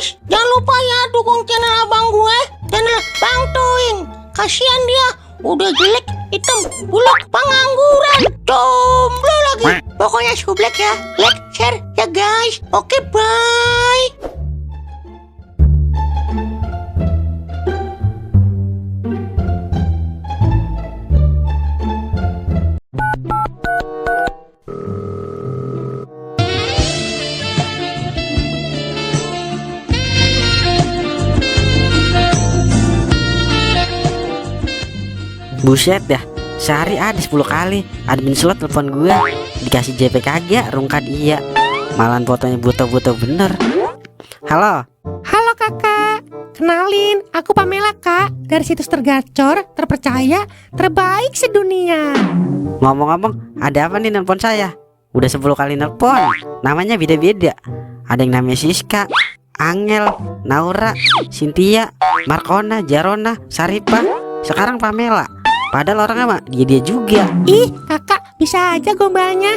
guys, jangan lupa ya dukung channel abang gue, channel Bang Toing. Kasihan dia, udah jelek, hitam, buluk, pengangguran, jomblo lagi. Pokoknya sublek ya, like, share ya guys. Oke, bye. Buset dah, sehari ada 10 kali admin slot telepon gue. Dikasih JP kagak, rungkat iya. Malahan fotonya buta-buta bener. Halo. Halo kakak, kenalin aku Pamela kak, dari situs tergacor, terpercaya, terbaik sedunia. Ngomong-ngomong, ada apa nih nelpon saya? Udah 10 kali nelpon, namanya beda-beda. Ada yang namanya Siska, Angel, Naura, Cynthia, Markona, Jarona, Saripa, sekarang Pamela. Padahal orangnya mah dia juga. Ih kakak, bisa aja gombalnya.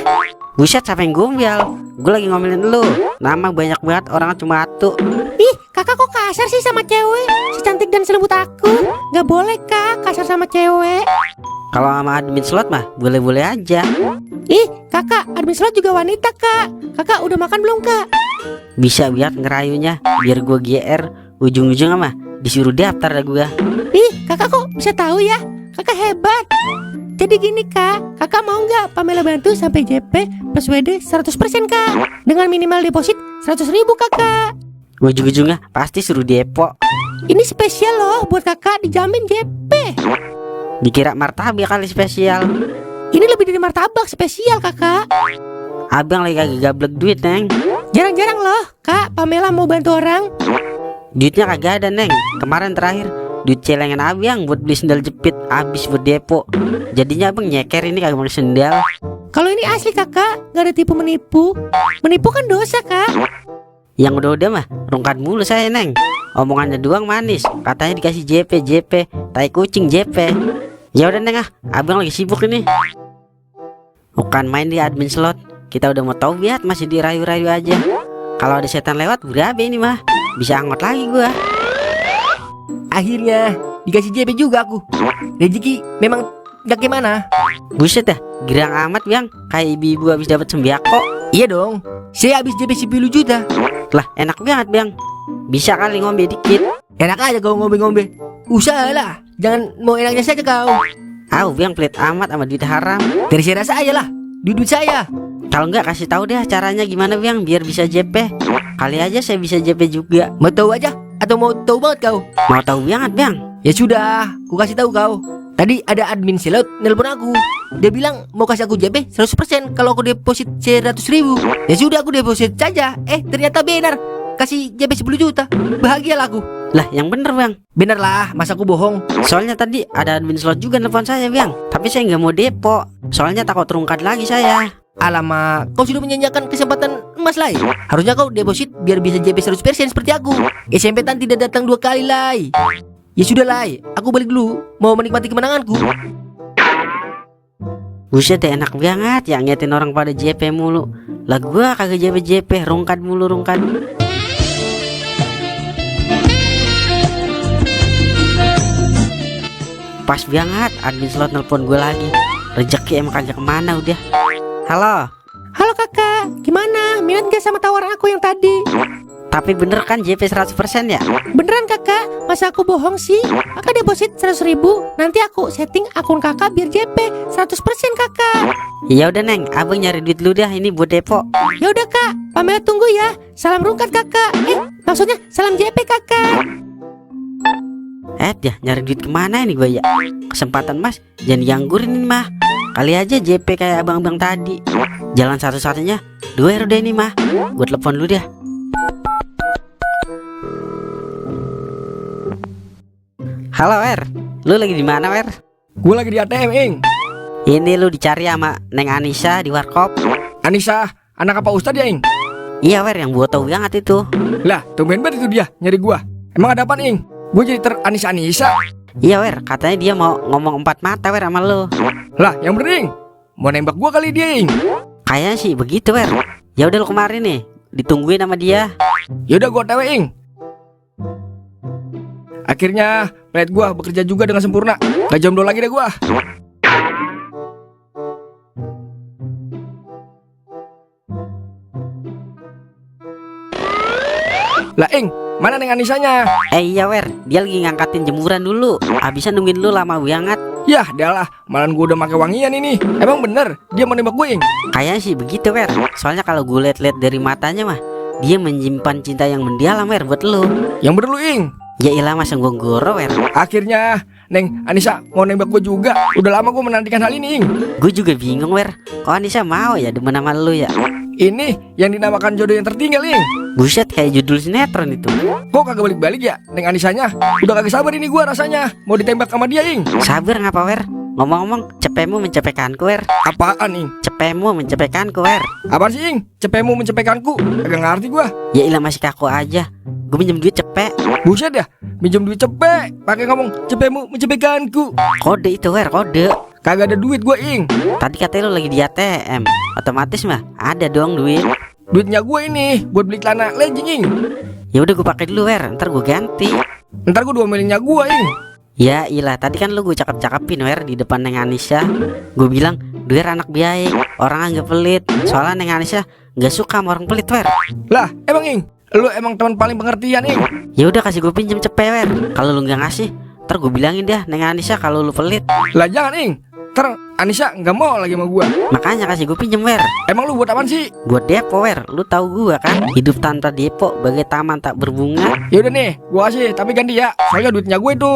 Buset, siapa yang gombal? Gue lagi ngomelin lu. Nama banyak banget, orangnya cuma satu. Ih kakak kok kasar sih sama cewek, secantik dan selembut aku. Gak boleh kak kasar sama cewek. Kalau sama admin slot mah boleh-boleh aja. Ih kakak, admin slot juga wanita kak. Kakak udah makan belum kak? Bisa biar ngerayunya, biar gue GR. Ujung-ujungnya mah disuruh daftar dah gue. Ih kakak kok bisa tahu ya? Kakak hebat. Jadi gini kak, kakak mau nggak Pamela bantu sampai JP plus WD 100% kak, dengan minimal deposit 100.000 kakak. Ujung-ujungnya pasti suruh depo. Ini spesial loh buat kakak, dijamin JP. Dikira martabak kali spesial. Ini lebih dari martabak, spesial kakak. Abang lagi kagak gablek duit, Neng. Jarang-jarang loh kak Pamela mau bantu orang. Duitnya kagak ada, Neng. Kemarin terakhir duit celengan abang buat beli sendal jepit habis buat depo. Jadinya abang nyeker ini kagak pakai sendal. Kalau ini asli kakak, gak ada tipu menipu. Menipu kan dosa kak. Yang udah-udah mah rungkat mulu saya, Neng. Omongannya doang manis, katanya dikasih JP, tai kucing JP. Ya udah, Neng, abang lagi sibuk ini. Bukan main di admin slot. Kita udah mau tahu biat masih dirayu-rayu aja. Kalau ada setan lewat berabe ini mah, bisa anggot lagi gua. Akhirnya dikasih JP juga aku. Rezeki memang gak gimana. Buset dah, girang amat Bang. Kayak ibu-ibu habis dapat sembako. Iya dong, saya habis JP 10 juta. Lah enak banget Bang. Bisa kali ngombe dikit. Enak aja kau ngombe-ngombe. Usaha lah, jangan mau enaknya saja kau. Bang pelit amat sama duit haram. Dari saya rasa aja lah, duit saya. Kalau enggak kasih tahu deh caranya gimana Bang biar bisa JP. Kali aja saya bisa JP juga. Mau tahu aja atau mau tahu banget kau? Mau tahu banget Bang. Ya sudah, aku kasih tahu kau. Tadi ada admin slot nelpon aku. Dia bilang mau kasih aku JP 100% kalau aku deposit 100.000. Ya sudah aku deposit saja. Ternyata benar. Kasih JP 10 juta. Bahagialah aku. Lah yang bener Bang. Bener lah, masa aku bohong? Soalnya tadi ada admin slot juga nelpon saya Bang. Tapi saya nggak mau depo. Soalnya takut terungkat lagi saya. Alamak, kau sudah menyanyikan kesempatan emas lai. Harusnya kau deposit biar bisa JP 100% seperti aku. Sempetan tidak datang 2 kali lai. Ya sudah lai, aku balik dulu. Mau menikmati kemenanganku. Buset deh enak banget ya ngetin orang pada JP mulu. Lah gua kagak JP, rungkat mulu rungkat. Pas banget admin slot nelpon gue lagi. Rezeki emang kagak kemana udah. Halo. Halo kakak, gimana? Minat gak sama tawaran aku yang tadi? Tapi bener kan JP 100% ya? Beneran kakak, masa aku bohong sih? Kakak deposit 100.000, nanti aku setting akun kakak biar JP 100% kakak. Ya udah Neng, abang nyari duit lu dah ini buat depo. Ya udah kak, Pamela tunggu ya. Salam rungkat kakak. Maksudnya salam JP kakak. Ya nyari duit kemana ini gue ya? Kesempatan mas, jangan dianggurin ini mah. Kali aja JP kayak abang-abang tadi. Jalan satu-satunya 2 RD ini mah. Gue telepon lu dah. Halo Er, lu lagi di mana Er? Gue lagi di ATM, Ing. Ini lu dicari sama Neng Anissa di warkop. Anissa, anak apa Ustadz ya, Ing? Iya Wer, yang gua tahu banget itu. Lah, tumben banget itu dia nyari gua. Emang ada apa, Ing? Gue jadi Anissa. Iya Wer, katanya dia mau ngomong 4 mata Wer sama lu. Lah, yang bener, Ing. Mau nembak gua kali dia, Ing. Kayaknya sih begitu Wer. Ya udah lu kemarin nih, ditungguin sama dia. Ya udah gua OTW, Ing. Akhirnya planet gua bekerja juga dengan sempurna. Gak jomblo lagi deh gua. Lah Ing, mana Neng Anisanya? Iya Wer, dia lagi ngangkatin jemuran dulu. Abisnya nungguin lu lama banget. Yah, dah lah, malahan gua udah pakai wangian ini. Emang bener dia mau nembak gue, Ing? Kayaknya sih begitu Wer. Soalnya kalau gue liat-liat dari matanya mah, dia menyimpan cinta yang mendalam Wer buat lu. Yang bener lu, Ing. Ya ilah masa gue goro Wer. Akhirnya Neng Anissa mau nembak gue juga. Udah lama gue menantikan hal ini, Ing. Gue juga bingung Wer. Kok Anissa mau ya demen sama lu ya? Ini yang dinamakan jodoh yang tertinggal, Ing. Buset kayak judul sinetron itu. Kok kagak balik-balik ya Neng Anissanya? Udah kagak sabar ini gua rasanya mau ditembak sama dia, Ing. Sabar ngapa Wer? Ngomong-ngomong, cepemu mencepekanku Wer. Apaan, Ing? Cepemu mencepekanku Wer. Apaan sih, Ing? Cepemu mencepekanku? Kagak ngerti gua. Ya ilah masih kaku aja. Gue minjem duit cepek. Buset dah, minjem duit cepek pakai ngomong cepemu mencepekanku. Kode itu Wer, kode. Kagak ada duit gua, Ing. Tadi katanya lu lagi di ATM. Otomatis mah ada dong duit. Duitnya gua ini buat beli celana legging, Ing. Ya udah gue pakai dulu Wer, ntar gue ganti. Ntar gua 2 miliarnya gua, Ing. Ya ilah, tadi kan lu gue cakep-cakepin Wer di depan Neng Anissa. Gue bilang, Duer anak baik, orang nggak pelit. Soalnya Neng Anissa nggak suka sama orang pelit Wer. Lah, emang, Ing? Lu emang teman paling pengertian, Ing. Ya udah kasih gue pinjem cepet Wer. Kalau lu nggak ngasih, ntar gue bilangin dah Neng Anissa kalau lu pelit. Lah jangan, Ing. Ntar Anissa nggak mau lagi sama gua. Makanya kasih gue pinjem Wer. Emang lu buat apaan sih? Buat depo Wer, lu tahu gua kan, hidup tanpa depo bagai taman tak berbunga. Ya udah nih, gua kasih tapi ganti ya. Soalnya duitnya gue itu.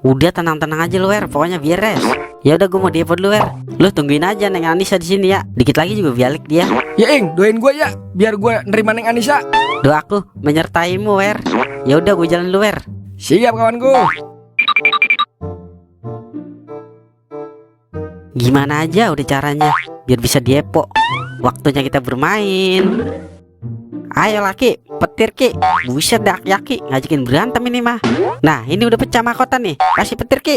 Udah tenang-tenang aja lu Wer, pokoknya beres. Ya udah gue mau depo dulu Wer. Lu tungguin aja Neng Anissa di sini ya. Dikit lagi juga balik dia. Ya, Ing, doain gua ya biar gua nerima Neng Anissa. Doaku menyertaimu Wer. Ya udah gue jalan dulu Wer. Siap kawanku. Gimana aja udah caranya biar bisa depo. Waktunya kita bermain. Ayo laki, petir ki. Buset dah Yaki ngajakin berantem ini mah. Nah ini udah pecah mahkota nih. Kasih petir ki.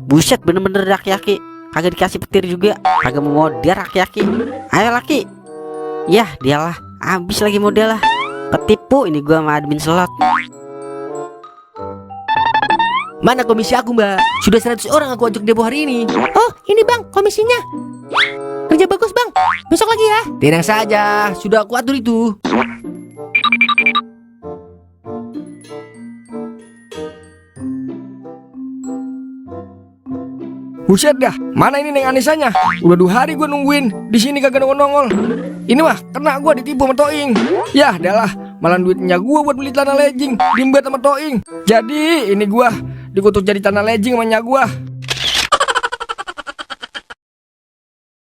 Buset bener-bener dak Yaki. Kagak dikasih petir juga. Kagak mau modal dak Yaki. Ayo laki. Yah dialah. Abis lagi modal lah. Ketipu ini gua sama admin slot. Mana komisi aku, Mbak? Sudah 100 orang aku ajak depo hari ini. Oh, ini Bang, komisinya. Kerja bagus Bang, besok lagi ya. Tenang saja, sudah aku atur itu. Buset dah, mana ini Neng Anissanya? Udah 2 hari gue nungguin, di sini kagak nongol-nongol. Ini mah kena gue ditipu sama Toing. Yah, dah lah, malah duitnya gue buat beli celana legging, dimbet sama Toing. Jadi ini gue dikutuk jadi celana legging sama nyak gue.